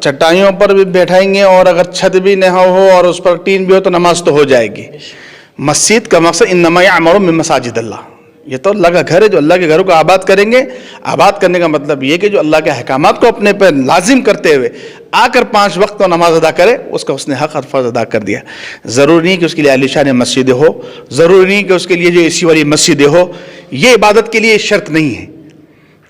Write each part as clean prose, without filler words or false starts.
चट्टाइयों पर भी बैठाएंगे और अगर छत भी न हो और उस पर टीन भी हो तो नमाज तो हो जाएगी। मस्जिद का मकसद इन्नमा यअमरू मिन मसाजिद अल्लाह, ये तो अल्लाह का घर है, जो अल्लाह के घरों को आबाद करेंगे। आबाद करने का मतलब ये कि जो अल्लाह के अहकामात को अपने पर लाजिम करते हुए आकर 5 वक्त को नमाज अदा करे, उसका उसने हक और फर्ज अदा कर दिया। ज़रूरी नहीं कि उसके लिए आलीशान मस्जिदें हो, ज़रूरी नहीं कि उसके लिए जो एसी वाली मस्जिदें हो, ये इबादत के लिए शर्त नहीं है,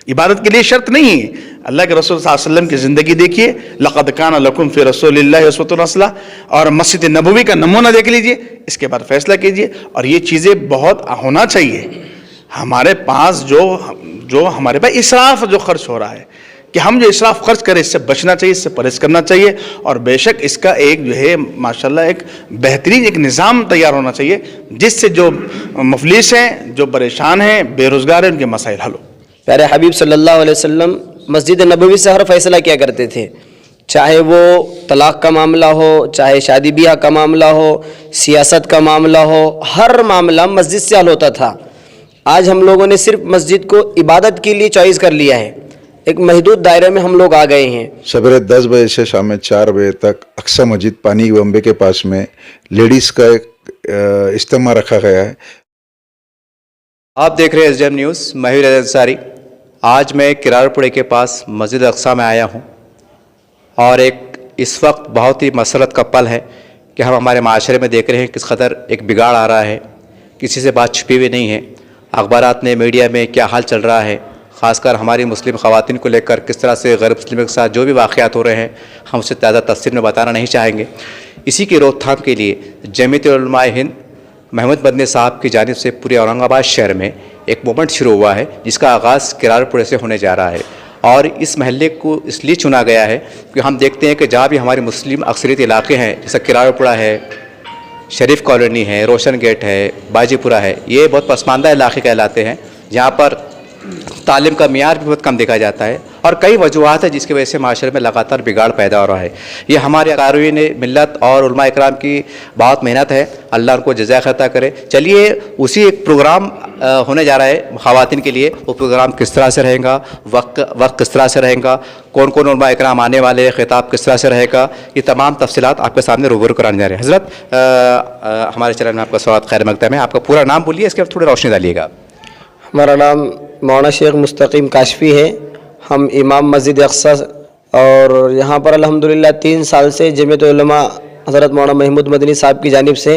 इबादत के लिए शर्त नहीं है। अल्लाह के रसूल सल्लल्लाहु अलैहि वसल्लम की ज़िंदगी देखिए, लक़द कान लकुम फ़ी रसूलिल्लाहि उस्वतुन हसना, और मस्जिद नबवी का नमूना देख लीजिए, इसके बाद फैसला कीजिए। और ये चीज़ें बहुत होना चाहिए हमारे पास, जो हमारे पास इसराफ जो खर्च हो रहा है, कि हम जो इसराफ खर्च करें इससे बचना चाहिए, इससे परहेज़ करना चाहिए। और बेशक इसका एक जो है माशाल्लाह एक बेहतरीन एक निज़ाम तैयार होना चाहिए, जिससे जो मुफलिस हैं, जो परेशान हैं, बेरोज़गार हैं, उनके मसाइल हल हो। प्यारे हबीब सल्लल्लाहु अलैहि वसल्लम मस्जिद नबवी से हर फैसला किया करते थे, चाहे वो तलाक़ का मामला हो, चाहे शादी ब्याह का मामला हो, सियासत का मामला हो, हर मामला मस्जिद से हल होता था। आज हम लोगों ने सिर्फ मस्जिद को इबादत के लिए चॉइस कर लिया है, एक महदूद दायरे में हम लोग आ गए हैं। सवेरे 10 बजे से शाम में 4 बजे तक अक्सा मस्जिद पानी बम्बे के पास में लेडीज़ का एक इज्तिमा रखा गया है। आप देख रहे हैं SDM न्यूज़, मैं हूं अंसारी। आज मैं किरारपुरे के पास मस्जिद अक्सा में आया हूं और इस वक्त बहुत ही मसरत का पल है कि हम हमारे माशरे में देख रहे हैं किस कदर एक बिगाड़ आ रहा है, किसी से बात छुपी हुई नहीं है। अखबारात में, मीडिया में क्या हाल चल रहा है, ख़ासकर हमारी मुस्लिम ख़वातीन को लेकर किस तरह से गैर मुस्लिमों के साथ जो भी वाक़यात हो रहे हैं, हम उससे ज़्यादा तफसील में बताना नहीं चाहेंगे। इसी की रोकथाम के लिए जमीयत उलमाए हिंद महमूद मदनी साहब की जानिब से पूरे औरंगाबाद शहर में एक मूवमेंट शुरू हुआ है, जिसका आगाज़ किरारपुरे से होने जा रहा है। और इस महल्ले को इसलिए चुना गया है कि हम देखते हैं कि जहाँ भी हमारे मुस्लिम अक्सरियत इलाके हैं, जैसे किरारपुरा है, शरीफ कॉलोनी है, रोशन गेट है, बाजीपुरा है, ये बहुत पसमानदा इलाके कहलाते हैं, जहाँ पर तालीम का मियार भी बहुत कम देखा जाता है। और कई वजूहात है जिसकी वजह से माशरे में लगातार बिगाड़ पैदा हो रहा है। ये हमारे क़ारीन मिल्लत और उलमा इकराम की बहुत मेहनत है, अल्लाह उनको जज़ा अता करे। चलिए उसी एक प्रोग्राम होने जा रहा है ख़वातीन के लिए। वो प्रोग्राम किस तरह से रहेगा, वक्त किस तरह से रहेगा, कौन कौन उलमा इकराम आने वाले, ख़िताब किस तरह से रहेगा, ये तमाम तफसीलात आपके सामने रूबरू कराने जा रहे हैं। हज़रत हमारे चैनल में आपका स्वागत, खैर मक़दम है। आपका पूरा नाम बोलिए, इसके बाद थोड़ी रोशनी डालिएगा। हमारा नाम मौलाना शेख मुस्तकीम काशफी है, हम इमाम मस्जिद अक्सा, और यहाँ पर अल्हम्दुलिल्लाह 3 साल से जमीयत उलमा हज़रत मौलाना महमूद मदनी साहब की जानिब से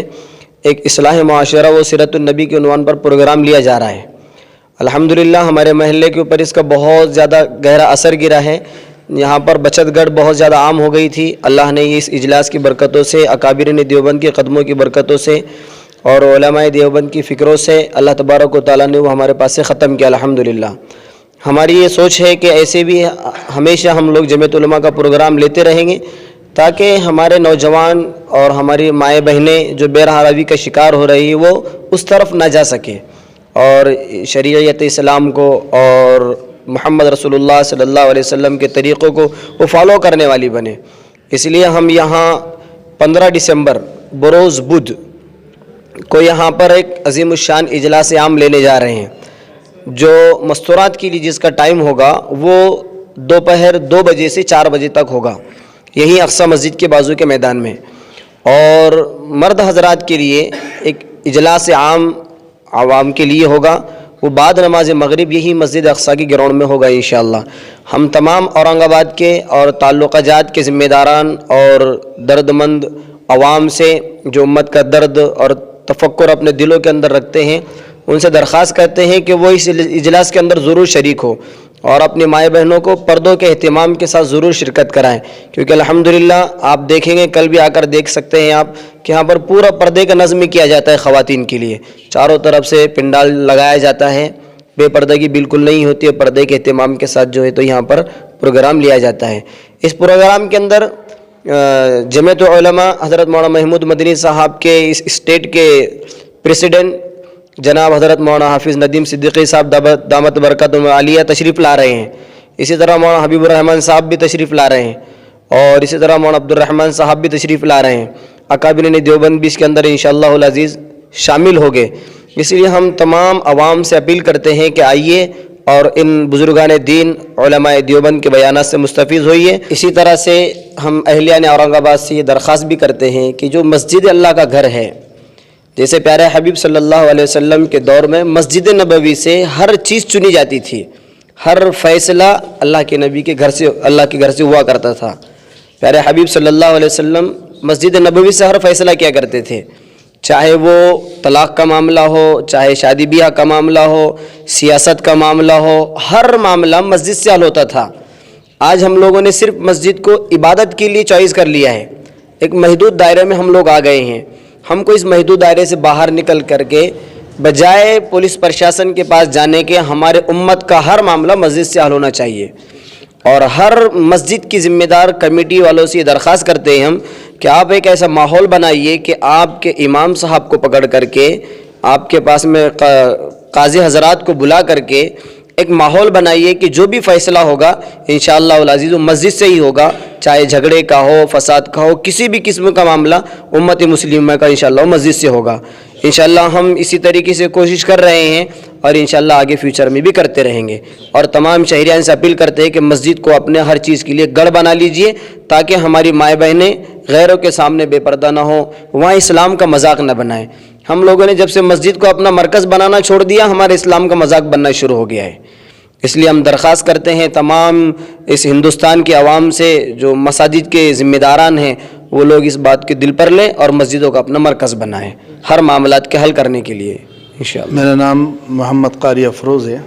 एक इस्लाह मुआशरा व सीरतुन नबी के उन्वान पर प्रोग्राम लिया जा रहा है। अल्हम्दुलिल्लाह हमारे महल्ले के ऊपर इसका बहुत ज़्यादा गहरा असर गिरा है। यहाँ पर बचत गढ़ बहुत ज़्यादा आम हो गई थी। अल्लाह ने इस इजलास की बरकतों से, अकाबिरीन देवबंद के कदमों की बरकतों से और उलमाए देवबंद की फ़िक्रों से अल्लाह तबारक व तआला ने वो हमारे पास से ख़त्म किया अल्हम्दुलिल्लाह। हमारी ये सोच है कि ऐसे भी हमेशा हम लोग जमीयत उलमा का प्रोग्राम लेते रहेंगे, ताकि हमारे नौजवान और हमारी माएँ बहनें जो बेरहरावी का शिकार हो रही है वो उस तरफ ना जा सके और शरीयत इस्लाम को और मोहम्मद रसूलुल्लाह सल्लल्लाहु अलैहि वसल्लम के तरीक़ों को वो फॉलो करने वाली बने। इसलिए हम यहाँ 15 दिसंबर बरोज़ बुध को यहाँ पर एक अज़ीमुश्शान इजलास आम लेने जा रहे हैं, जो मस्तूरात के लिए जिसका टाइम होगा वो दोपहर 2 बजे से 4 बजे तक होगा, यहीं अक्सा मस्जिद के बाजू के मैदान में। और मर्द हजरात के लिए एक इजलास आम आवाम के लिए होगा, वो बाद नमाज मगरिब यही मस्जिद अक्सा की ग्राउंड में होगा इंशाअल्लाह। हम तमाम औरंगाबाद के और ताल्लुक़ात के ज़िम्मेदारान और दर्दमंद अवाम से जो उम्मत का दर्द और तफक्कुर अपने दिलों के अंदर रखते हैं, उनसे दरख्वास्त करते हैं कि वो इस इजलास के अंदर ज़रूर शरीक हो और अपनी माएँ बहनों को पर्दों के अहतमाम के साथ ज़रूर शिरकत कराएं, क्योंकि अल्हम्दुलिल्लाह आप देखेंगे, कल भी आकर देख सकते हैं आप कि यहाँ पर पूरा पर्दे का नज़्म किया जाता है ख़वातीन के लिए। चारों तरफ से पिंडाल लगाया जाता है, बेपर्दगी बिल्कुल नहीं होती है, पर्दे के अहतमाम के साथ जो है तो यहाँ पर प्रोग्राम लिया जाता है। इस प्रोग्राम के अंदर जमीयत उलमा हज़रत मौलाना महमूद मदनी साहब के इस स्टेट के प्रेसिडेंट जनाब हज़रत मौलाना हाफिज़ नदीम सिद्दीकी साहब दामत बरकतुहुम आलिया तशरीफ़ ला रहे हैं। इसी तरह मौलाना हबीबुर रहमान साहब भी तशरीफ़ ला रहे हैं और इसी तरह मौलाना अब्दुर रहमान साहब भी तशरीफ़ ला रहे हैं। अकाबिरीन देवबंद भी इसके अंदर इंशाअल्लाहुल अज़ीज़ शामिल हो गए। इसलिए हम तमाम अवाम से अपील करते हैं कि आइए और इन बुज़ुर्गान दीन उलमाए देवबंद के बयानात से मुस्तफ़ीज़ होइए। इसी तरह से ہم اہلیان اورنگ آباد سے یہ درخواست بھی کرتے ہیں کہ جو مسجد اللہ کا گھر ہے، جیسے پیارے حبیب صلی اللہ علیہ وسلم کے دور میں مسجد نبوی سے ہر چیز چنی جاتی تھی، ہر فیصلہ اللہ کے نبی کے گھر سے، اللہ کے گھر سے ہوا کرتا تھا۔ پیارے حبیب صلی اللہ علیہ وسلم مسجد نبوی سے ہر فیصلہ کیا کرتے تھے، چاہے وہ طلاق کا معاملہ ہو، چاہے شادی بیاہ کا معاملہ ہو، سیاست کا معاملہ ہو، ہر معاملہ مسجد سے حل ہوتا تھا۔ آج ہم لوگوں نے صرف مسجد کو عبادت کے لیے چوائس کر لیا ہے، ایک محدود دائرے میں ہم لوگ آ گئے ہیں۔ ہم کو اس محدود دائرے سے باہر نکل کر کے بجائے پولیس پرشاسن کے پاس جانے کے ہمارے امت کا ہر معاملہ مسجد سے حل ہونا چاہیے، اور ہر مسجد کی ذمہ دار کمیٹی والوں سے یہ درخواست کرتے ہیں ہم کہ آپ ایک ایسا ماحول بنائیے کہ آپ کے امام صاحب کو پکڑ کر کے، آپ کے پاس میں قاضی حضرات کو بلا کر کے ایک ماحول بنائیے کہ جو بھی فیصلہ ہوگا انشاءاللہ العزیز وہ مسجد سے ہی ہوگا، چاہے جھگڑے کا ہو، فساد کا ہو، کسی بھی قسم کا معاملہ امت مسلمہ کا انشاءاللہ وہ مسجد سے ہوگا۔ انشاءاللہ ہم اسی طریقے سے کوشش کر رہے ہیں اور انشاءاللہ آگے فیوچر میں بھی کرتے رہیں گے، اور تمام شہریان سے اپیل کرتے ہیں کہ مسجد کو اپنے ہر چیز کے لیے گڑھ بنا لیجئے، تاکہ ہماری مائیں بہنیں غیروں کے سامنے بے پردہ نہ ہوں، وہاں اسلام کا مذاق نہ بنائیں۔ ہم لوگوں نے جب سے مسجد کو اپنا مرکز بنانا چھوڑ دیا، ہمارے اسلام کا مذاق بننا شروع ہو گیا ہے۔ اس لیے ہم درخواست کرتے ہیں تمام اس ہندوستان کی عوام سے، جو مساجد کے ذمہ داران ہیں، وہ لوگ اس بات کے دل پر لیں اور مسجدوں کا اپنا مرکز بنائیں ہر معاملات کے حل کرنے کے لیے انشاءاللہ۔ میرا نام محمد قاری افروز ہے،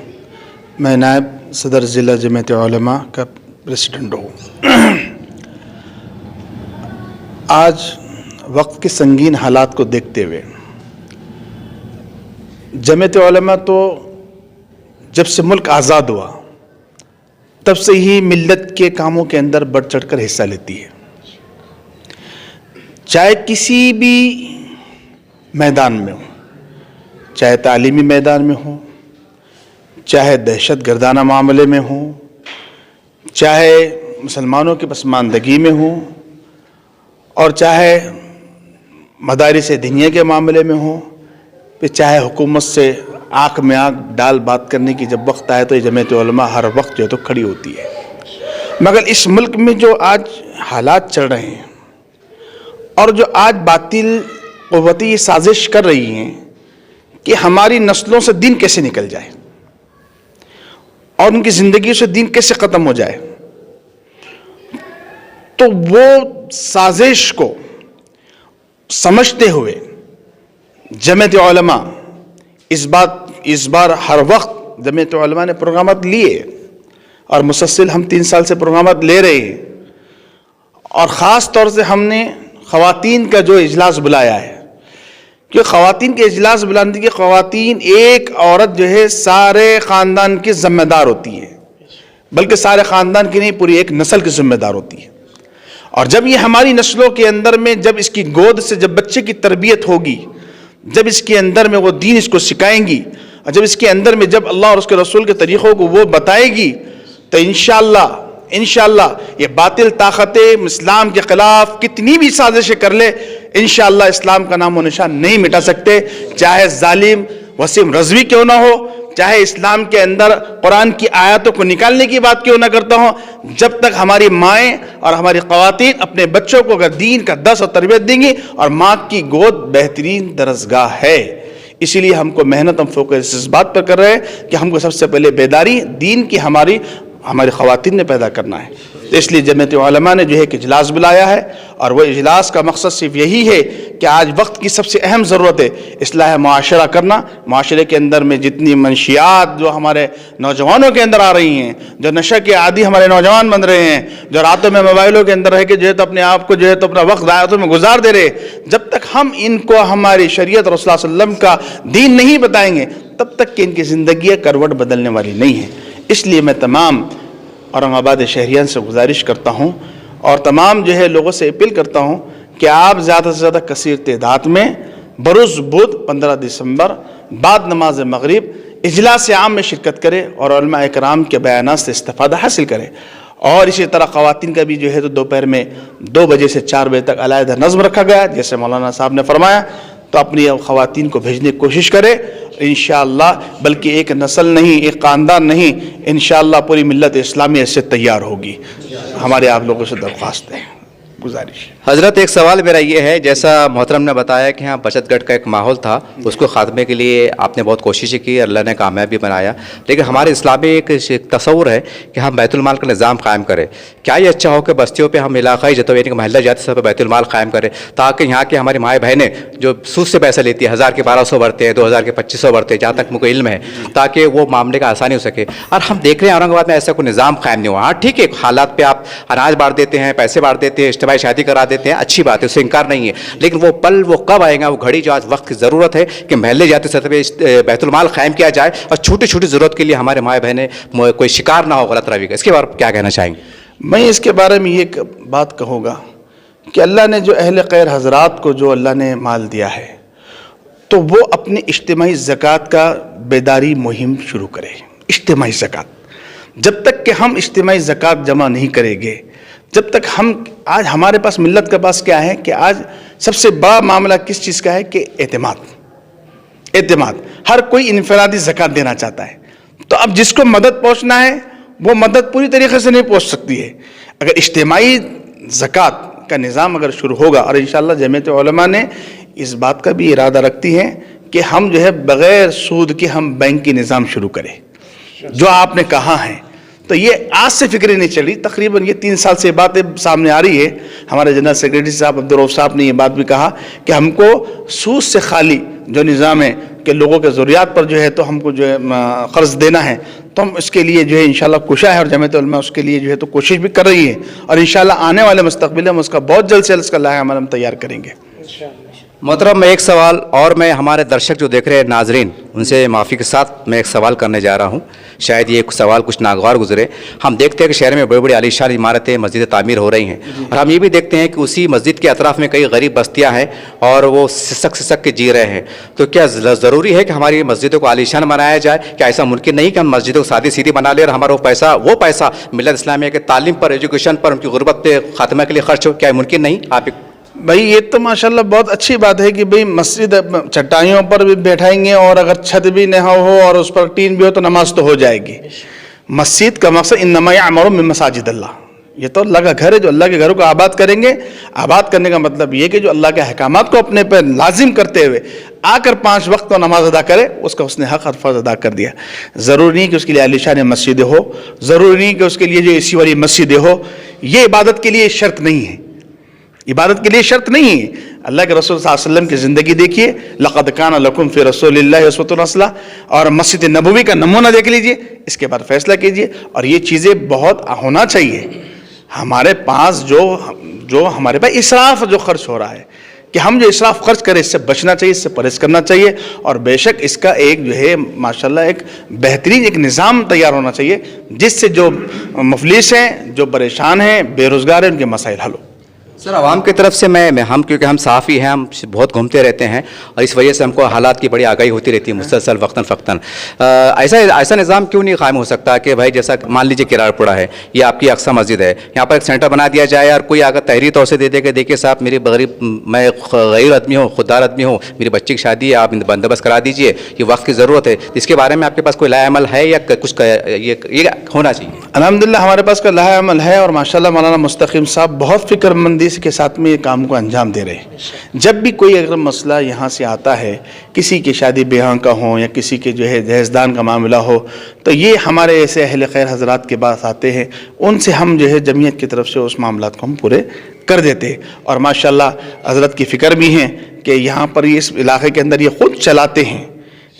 میں نائب صدر ضلع جمعیت علماء کا پریسیڈنٹ ہوں۔ آج وقت کے سنگین حالات کو دیکھتے ہوئے جمعیت علماء تو جب سے ملک آزاد ہوا تب سے ہی ملت کے کاموں کے اندر بڑھ چڑھ کر حصہ لیتی ہے، چاہے کسی بھی میدان میں ہو، چاہے تعلیمی میدان میں ہو، چاہے دہشت گردانہ معاملے میں ہو، چاہے مسلمانوں کی پسماندگی میں ہو، اور چاہے مدارس دینیہ کے معاملے میں ہو، پھر چاہے حکومت سے آنکھ میں آنکھ ڈال بات کرنے کی جب وقت آئے تو یہ جمعیت علماء ہر وقت جو ہے تو کھڑی ہوتی ہے۔ مگر اس ملک میں جو آج حالات چل رہے ہیں اور جو آج باطل قوتیں یہ سازش کر رہی ہیں کہ ہماری نسلوں سے دین کیسے نکل جائے اور ان کی زندگی سے دین کیسے ختم ہو جائے، تو وہ سازش کو سمجھتے ہوئے جمعیت علماء اس بار ہر وقت جمعیت علماء نے پروگرامات لیے، اور مسلسل ہم 3 سال سے پروگرامات لے رہے ہیں، اور خاص طور سے ہم نے خواتین کا جو اجلاس بلایا ہے، کہ خواتین کے اجلاس بلانے کی خواتین ایک عورت جو ہے سارے خاندان کی ذمہ دار ہوتی ہے، بلکہ سارے خاندان کی نہیں، پوری ایک نسل کی ذمہ دار ہوتی ہے۔ اور جب یہ ہماری نسلوں کے اندر میں جب اس کی گود سے جب بچے کی تربیت ہوگی، جب اس کے اندر میں وہ دین اس کو سکھائیں گی، اور جب اس کے اندر میں جب اللہ اور اس کے رسول کے طریقوں کو وہ بتائے گی، تو انشاءاللہ یہ باطل طاقتیں اسلام کے خلاف کتنی بھی سازشیں کر لے، انشاءاللہ اسلام کا نام و نشان نہیں مٹا سکتے، چاہے ظالم وسیم رضوی کیوں نہ ہو، چاہے اسلام کے اندر قرآن کی آیاتوں کو نکالنے کی بات کیوں نہ کرتا ہوں۔ جب تک ہماری مائیں اور ہماری خواتین اپنے بچوں کو اگر دین کا درس اور تربیت دیں گی، اور ماں کی گود بہترین درسگاہ ہے، اسی لیے ہم کو محنت ہم فوکس اس بات پر کر رہے ہیں کہ ہم کو سب سے پہلے بیداری دین کی ہماری خواتین نے پیدا کرنا ہے۔ اس لیے جمعیت علماء نے جو ہے کہ اجلاس بلایا ہے، اور وہ اجلاس کا مقصد صرف یہی ہے کہ آج وقت کی سب سے اہم ضرورت ہے اصلاح معاشرہ کرنا۔ معاشرے کے اندر میں جتنی منشیات جو ہمارے نوجوانوں کے اندر آ رہی ہیں، جو نشہ کے عادی ہمارے نوجوان بن رہے ہیں، جو راتوں میں موبائلوں کے اندر رہ کے جو ہے تو اپنے آپ کو جو ہے تو اپنا وقت ضائعاتوں میں گزار دے رہے، جب تک ہم ان کو ہماری شریعت اور رسول اللہ صلی اللہ علیہ وسلم کا دین نہیں بتائیں گے، تب تک کہ ان کی زندگیاں کروٹ بدلنے والی نہیں ہیں۔ اس لیے میں تمام اورنگ آباد شہریان سے گزارش کرتا ہوں، اور تمام جو ہے لوگوں سے اپیل کرتا ہوں کہ آپ زیادہ سے زیادہ کثیر تعداد میں بروز بدھ 15 دسمبر بعد نماز مغرب اجلاس عام میں شرکت کریں اور علماء اکرام کے بیانات سے استفادہ حاصل کریں۔ اور اسی طرح خواتین کا بھی جو ہے تو دوپہر میں 2 بجے سے 4 بجے تک علیحدہ نظم رکھا گیا، جیسے مولانا صاحب نے فرمایا، تو اپنی خواتین کو بھیجنے کی کوشش کرے انشاءاللہ، بلکہ ایک نسل نہیں، ایک خاندان نہیں، انشاءاللہ پوری ملت اسلامی اس سے تیار ہوگی۔ ہمارے آپ لوگوں سے درخواست ہے۔ गुजारिश है। हजरत, एक सवाल मेरा ये है, जैसा मोहतरम ने बताया कि हाँ बचत गट का एक माहौल था, उसको ख़ात्मे के लिए आपने बहुत कोशिशें की, अल्लाह ने कामयाब भी बनाया, लेकिन हमारे इस्लाम में एक तस्वुर है कि हम बैतुल माल का निज़ाम कायम करें। क्या ये अच्छा हो कि बस्तियों पे हम इलाक़ाई जतो यानी कि महल्ला जाति सब पे बैतुल माल कायम करें, ताकि यहाँ के हमारी माएँ बहनें जो सूद से पैसा लेती है, 1000 के 1200 भरते हैं, 2000 के 2500 भरते हैं, जहाँ तक मुझको इल्म है, ताकि वो मामले का आसानी हो सके। और हम देख रहे हैं औरंगाबाद में ऐसा कोई निज़ाम कायम नहीं हुआ। हाँ ठीक है, हालात पे आप अनाज बांट देते हैं, पैसे बांट देते हैं, इज्तिमाई शादी करा देते हैं, अच्छी बात है, उससे इनकार नहीं है, लेकिन वो पल वो कब आएगा, वो घड़ी जो आज वक्त की ज़रूरत है कि महल्ले जाते सतह पे बैतुल माल कायम किया जाए और छोटी छोटी ज़रूरत के लिए हमारे माएँ बहनें कोई शिकार ना हो गलत रवि का। इसके बारे में क्या कहना चाहेंगे? मैं इसके बारे में ये बात कहूँगा कि अल्लाह ने जो अहले खैर हजरात को जो अल्लाह ने माल दिया है, तो वो अपनी इज्तिमाई ज़कात का बेदारी मुहिम शुरू करे। इज्तिमाई ज़कात, जब तक कि हम इज्तिमाई ज़कात जमा नहीं करेंगे, जब तक हम, आज हमारे पास मिल्लत के पास क्या है कि आज सबसे बड़ा मामला किस चीज़ का है कि एतमाद। हर कोई इनफरादी ज़कात देना चाहता है, तो अब जिसको मदद पहुँचना है वो मदद पूरी तरीके से नहीं पहुँच सकती है। अगर इज्तिमाई ज़कात का निज़ाम अगर शुरू होगा, और इंशाअल्लाह जमीयत उलमा ने इस बात का भी इरादा रखती है कि हम जो है बग़ैर सूद के हम बैंक की निज़ाम शुरू करें, जो आपने कहा है, तो ये आज से फिक्र नहीं चली, तकरीबन ये 3 साल से बातें सामने आ रही है। हमारे जनरल सेक्रेटरी साहब अब्दुल रऊफ साहब ने ये बात भी कहा कि हमको सूद से खाली जो निज़ाम है कि लोगों के ज़रूरियात पर जो है तो हमको जो है क़र्ज़ देना है, तो हम इसके लिए जो है इंशाअल्लाह कोशिश है, और जमीयत उलमा उसके लिए जो है तो कोशिश भी कर रही है, और इंशाअल्लाह आने वाले मुस्तक़बिल में हम उसका बहुत जल्द से जल्द इसका लाहे अमल हम तैयार करेंगे। मोहतरम, मैं एक सवाल और मैं हमारे दर्शक जो देख रहे हैं नाजरीन, उनसे माफ़ी के साथ मैं एक सवाल करने जा रहा हूँ। शायद ये सवाल कुछ नागवार गुजरे। हम देखते हैं कि शहर में बड़ी बड़ी आलीशान इमारतें, मस्जिदें तामीर हो रही हैं, और हम ये भी देखते हैं कि उसी मस्जिद के अतराफ़ में कई गरीब बस्तियाँ हैं और वो सिसक के जी रहे हैं। तो क्या ज़रूरी है कि हमारी मस्जिदों को आलीशान बनाया जाए? क्या ऐसा मुमकिन नहीं कि हम मस्जिदों को सादी सीधी बना लें और हमारा वो पैसा मिल्लत इस्लामिया के तालीम पर, एजुकेशन पर, उनकी गुर्बत पे ख़ात्मा के लिए खर्च हो? क्या मुमकिन नहीं? आप भाई ये तो माशाल्लाह बहुत अच्छी बात है कि भाई मस्जिद चट्टाइयों पर भी बैठाएंगे, और अगर छत भी न हो और उस पर टीन भी हो तो नमाज तो हो जाएगी। मस्जिद का मकसद इन्नमा यअमरू मिन मसाजिद अल्लाह, ये तो अल्लाह का घर है, जो अल्लाह के घरों को आबाद करेंगे। आबाद करने का मतलब ये कि जो अल्लाह के अहकामात को अपने पर लाजिम करते हुए आकर 5 वक्त को नमाज अदा करे, उसका उसने हक और फ़र्ज़ अदा कर दिया। ज़रूरी नहीं कि उसके लिए आलीशान मस्जिदें हो, ज़रूरी नहीं कि उसके लिए जो एसी वाली मस्जिदें हो, ये इबादत के लिए शर्त नहीं है, इबादत के लिए शर्त नहीं है। अल्लाह के रसूल सल्लल्लाहु अलैहि वसल्लम की ज़िंदगी देखिए, लक़द कान लकुम फ़ी रसूलिल्लाहि उस्वतुन हसना, और मस्जिद नबवी का नमूना देख लीजिए, इसके बाद फैसला कीजिए। और ये चीज़ें बहुत होना चाहिए हमारे पास, जो हमारे पास इसराफ जो खर्च हो रहा है, कि हम जो इसराफ खर्च करें इससे बचना चाहिए, इससे परहेज़ करना चाहिए। और बेशक इसका एक जो है माशाल्लाह एक बेहतरीन एक निज़ाम तैयार होना चाहिए, जिससे जो मुफलिस हैं, जो परेशान हैं, बेरोज़गार हैं, उनके मसाइल हल हो। सर, आवाम की तरफ से हम क्योंकि हम सहाफ़ी हैं, हम बहुत घूमते रहते हैं और इस वजह से हमको हालात की बड़ी आगाही होती रहती है मुसलसल वक्तन फ़क्तन। ऐसा निज़ाम क्यों नहीं कायम हो सकता कि भाई जैसा मान लीजिए किरारपुरा है, ये आपकी अक्सा मस्जिद है, यहाँ पर एक सेंटर बना दिया जाए और कोई अगर तहरीर तौर से दे दे कि देखिए साहब मेरी मैं गरीब आदमी हूँ, खुददार आदमी हूँ, मेरी बच्ची की शादी है, आप बंदोबस्त करा दीजिए, ये वक्त की ज़रूरत है। इसके बारे में आपके पास कोई लाए अमल है या कुछ ये होना चाहिए? अल्हम्दुलिल्लाह हमारे पास का लाहे अमल है, और माशाल्लाह मौलाना मुस्तकीम साहब बहुत फ़िक्रमंदी के साथ में ये काम को अंजाम दे रहे हैं। जब भी कोई अगर मसला यहाँ से आता है, किसी की शादी ब्याह का हो या किसी के जो है जहेज़दान का मामला हो, तो ये हमारे ऐसे अहले खैर हजरात के पास आते हैं, उनसे हम जो है जमीयत की तरफ से उस मामलात को हम पूरे कर देते हैं। और माशाल्लाह हजरत की फ़िक्र भी है कि यहाँ पर ये इस इलाके के अंदर ये ख़ुद चलाते हैं,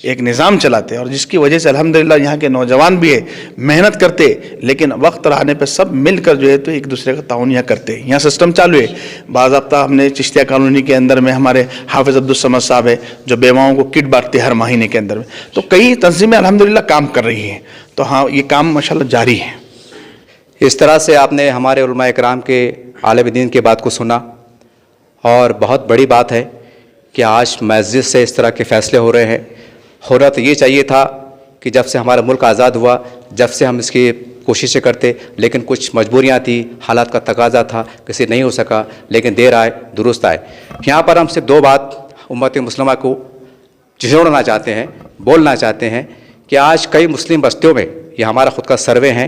एक निज़ाम चलाते हैं, और जिसकी वजह से अल्हम्दुलिल्लाह यहाँ के नौजवान भी है, मेहनत करते, लेकिन वक्त रहने पर सब मिलकर जो है तो एक दूसरे का ताउन यहाँ करते हैं। यहाँ सिस्टम चालू है। बाज़ाब्ता हमने चिश्तिया कॉलोनी के अंदर में हमारे हाफिज़ अब्दुल समद साहब है, जो बेवाओं को किट बांटते हर महीने के अंदर में, तो कई तंजीमें अल्हम्दुलिल्लाह काम कर रही हैं। तो हाँ, ये काम माशाल्लाह जारी है। इस तरह से आपने हमारे उलमा इकराम के आलिम दीन की बात को सुना, और बहुत बड़ी बात है कि आज मस्जिद से इस तरह के फ़ैसले हो रहे हैं। होना तो ये चाहिए था कि जब से हमारा मुल्क आज़ाद हुआ, जब से हम इसकी कोशिशें करते, लेकिन कुछ मजबूरियाँ थी, हालात का तकाजा था, किसी नहीं हो सका, लेकिन देर आए दुरुस्त आए। यहाँ पर हम सिर्फ 2 बात उम्मत मुस्लिमा को जोड़ना चाहते हैं, बोलना चाहते हैं कि आज कई मुस्लिम बस्तियों में, ये हमारा ख़ुद का सर्वे है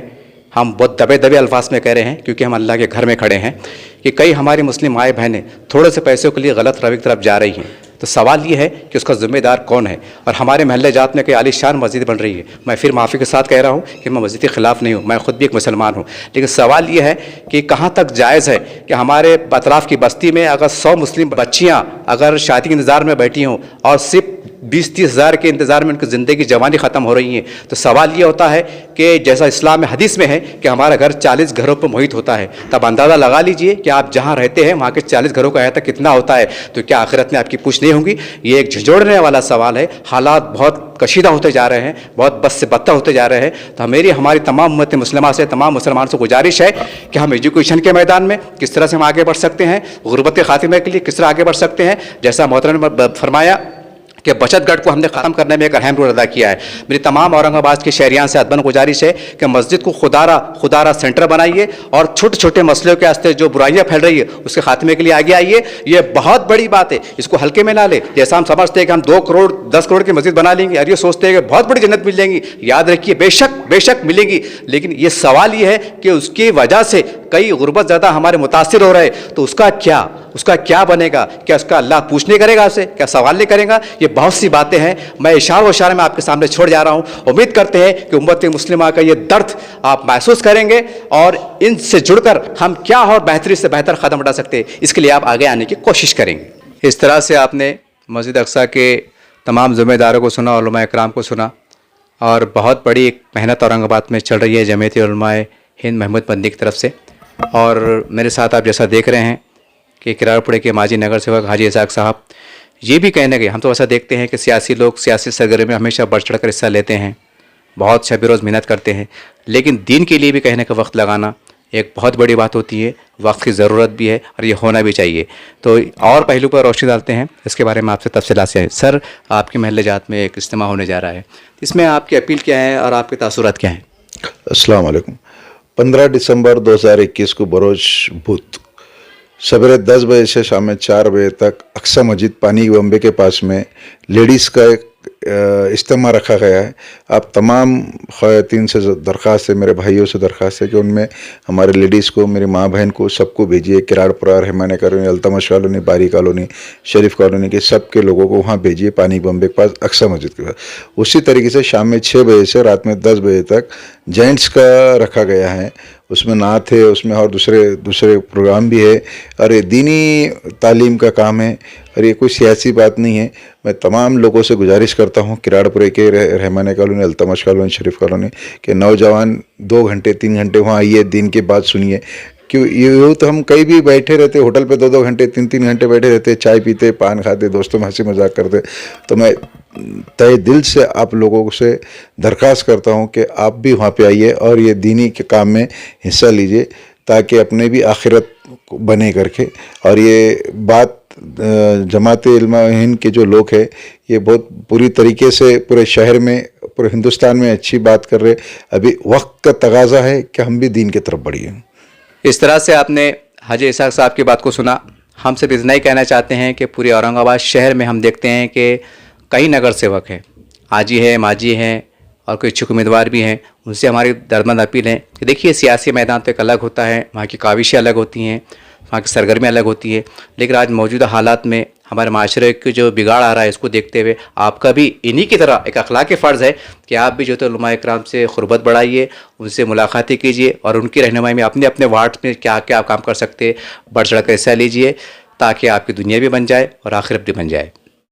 हम बहुत दबे दबे अल्फाज में कह रहे हैं क्योंकि हम अल्लाह के घर में खड़े हैं कि कई हमारी मुस्लिम माएँ बहनें थोड़े से पैसों के लिए गलत रवि की तरफ जा रही हैं। तो सवाल ये है कि उसका ज़िम्मेदार कौन है। और हमारे महल्ले जात में कई आलीशान मस्जिद बन रही है। मैं फिर माफ़ी के साथ कह रहा हूँ कि मैं मस्जिद के ख़िलाफ़ नहीं हूँ, मैं ख़ुद भी एक मुसलमान हूँ, लेकिन सवाल ये है कि कहाँ तक जायज़ है कि हमारे अतराफ़ की बस्ती में अगर 100 मुस्लिम बच्चियाँ अगर शादी के इंतज़ार में बैठी हों और सिर्फ 20-30 हज़ार के इंतज़ार में उनकी ज़िंदगी जवानी ख़त्म हो रही है, तो सवाल ये होता है कि जैसा इस्लाम में हदीस में है कि हमारा घर 40 घरों पर मोहित होता है, तब अंदाज़ा लगा लीजिए कि आप जहाँ रहते हैं वहाँ के 40 घरों का अहाता कितना होता है। तो क्या आखिरत में आपकी पूछ नहीं होगी? ये एक झंझोड़ने वाला सवाल है। हालात बहुत कशीदा होते जा रहे हैं, बहुत बद से बदतर होते जा रहे हैं। तो हमारी तमाम उम्मत मुस्लिमा से, तमाम मुसलमान से गुजारिश है कि हम एजुकेशन के मैदान में किस तरह से हम आगे बढ़ सकते हैं, गुर्बत के खात्मे के लिए किस तरह आगे बढ़ सकते हैं। जैसा मोहतरम ने फरमाया कि बचत गढ़ को हमने ख़त्म करने में एक अहम रोल अदा किया है। मेरी तमाम औरंगाबाद के शहरियान से अदबन गुजारिश है कि मस्जिद को खुदारा सेंटर बनाइए और छोटे छोटे मसलों के वास्ते जो बुराइयां फैल रही है उसके खात्मे के लिए आगे आइए। ये बहुत बड़ी बात है, इसको हल्के में ना ले। जैसा हम समझते हैं कि हम 2 करोड़ 10 करोड़ की मस्जिद बना लेंगे और ये सोचते हैं कि बहुत बड़ी जन्नत मिल जाएंगी। याद रखिए, बेशक मिलेंगी, लेकिन ये सवाल ये है कि उसकी वजह से कई गुर्बत ज़्यादा हमारे मुतासिर हो रहे, तो उसका क्या बनेगा? क्या उसका अल्लाह पूछने करेगा उसे? क्या सवाल नहीं करेगा? ये बहुत सी बातें हैं, मैं इशारे में आपके सामने छोड़ जा रहा हूँ। उम्मीद करते हैं कि उम्मत मुस्लिमा का ये दर्द आप महसूस करेंगे और इनसे जुड़कर हम क्या और बेहतरी से बेहतर कदम उठा सकते हैं, इसके लिए आप आगे आने की कोशिश करेंगे। इस तरह से आपने मस्जिद अक्सा के तमाम ज़िम्मेदारों को सुना, उलमा इकराम को सुना, और बहुत बड़ी एक मेहनत औरंगाबाद में चल रही है जमीयत उलमाए हिंद महमूद मदनी की तरफ से। और मेरे साथ आप जैसा देख रहे हैं कि किरारपुरे के माजी नगर सेवक हाजी इसाक साहब ये भी कहने गए, हम तो ऐसा देखते हैं कि सियासी लोग सियासी सरगर्मी में हमेशा बढ़ चढ़ कर हिस्सा लेते हैं, बहुत शब रोज़ मेहनत करते हैं, लेकिन दीन के लिए भी कहने का वक्त लगाना एक बहुत बड़ी बात होती है। वक्त की ज़रूरत भी है और ये होना भी चाहिए। तो और पहलू पर रोशनी डालते हैं, इसके बारे में आपसे तफसीलात से। सर, आपके महल्ले जात में एक इज्तिमा होने जा रहा है, इसमें आपकी अपील क्या है और आपके तासुरात क्या हैं? अस्सलाम वालेकुम। 15 दिसंबर 2021 को बरोज बुध सवेरे 10 बजे से शाम में 4 बजे तक अक्सा मस्जिद पानी बम्बे के पास में लेडीज़ का एक इज्तिमा रखा गया है। आप तमाम ख़वातीन से दरख्वास्त है, मेरे भाइयों से दरख्वास्त है कि उनमें हमारे लेडीज़ को, मेरी माँ बहन को, सबको भेजिए। किराड़पुरा, रहमानी कॉलोनी, अल्तमश कॉलोनी, बारी कॉलोनी, शरीफ कॉलोनी के सब के लोगों को वहाँ भेजिए, पानी बम्बे के पास अक्सा मस्जिद के पास। उसी तरीके से शाम में 6 बजे से रात में 10 बजे तक जेंट्स का रखा गया है, उसमें नात है, उसमें और दूसरे प्रोग्राम भी है, और ये दीनी तालीम का काम है और ये कोई सियासी बात नहीं है। मैं तमाम लोगों से गुजारिश करता हूँ, किराड़पुरे के रहमानी कॉलोनी, अल्तमश कॉलोनी, शरीफ कॉलोनी के नौजवान 2 घंटे 3 घंटे वहाँ आइए, दिन की बात सुनिए। क्यों ये तो हम कहीं भी बैठे रहते, होटल पे 2-2 घंटे 3-3 घंटे बैठे रहते, चाय पीते, पान खाते, दोस्तों में हंसी मजाक करते। तो मैं तहे दिल से आप लोगों से दरख्वास्त करता हूँ कि आप भी वहाँ पे आइए और ये दीनी के काम में हिस्सा लीजिए, ताकि अपने भी आखिरत बने करके। और ये बात जमात इल्मा हिंद के जो लोग हैं ये बहुत पूरी तरीके से पूरे शहर में, पूरे हिंदुस्तान में अच्छी बात कर रहे। अभी वक्त का तगाज़ा है कि हम भी दीन की तरफ बढ़िए। इस तरह से आपने हाजी इसाक साहब की बात को सुना। हम सिर्फ इतना ही कहना चाहते हैं कि पूरे औरंगाबाद शहर में हम देखते हैं कि कई नगर सेवक हैं, आजी हैं, माजी हैं और कोई इच्छुक उम्मीदवार भी हैं। उनसे हमारी दर्दमंद अपील है कि देखिए, सियासी मैदान तो एक अलग होता है, वहाँ की काविशें अलग होती हैं, वहाँ की सरगर्मियाँ अलग होती है, लेकिन आज मौजूदा हालात में हमारे माशरे के जो बिगाड़ आ रहा है इसको देखते हुए आपका भी इन्हीं की तरह एक अखलाक़ी फ़र्ज़ है कि आप भी जो तो उलमा इकराम से ख़ुरबत बढ़ाइए, उनसे मुलाकातें कीजिए और उनकी रहनुमाई में अपने अपने वार्ड में क्या क्या आप काम कर सकते बढ़ चढ़ कर हिस्सा लीजिए, ताकि आपकी दुनिया भी बन जाए और आखिरत भी बन जाए।